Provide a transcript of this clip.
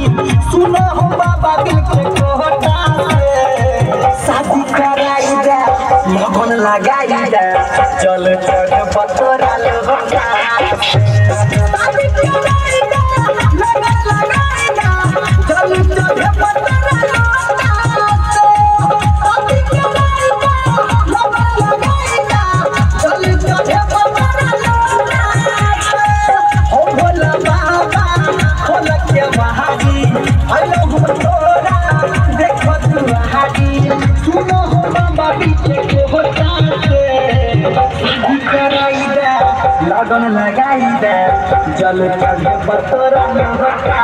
सुनो हो बाबा दिल के कोहटा से शादी कराई दे लगन लगाई दे चल चल बतरा लोटा शादी कराई दे लगन लगाई दे चल चल बतरा लोटा शादी कराई दे लगन लगाई दे चल चल बतरा लोटा हो भोला बाबा भोला के महारी हेलो तोरा देखो तू हाडी सुनो हो बाबा पीछे के होता से शादी कराई दे लगन लगाई दे चल चल बतरा लोटा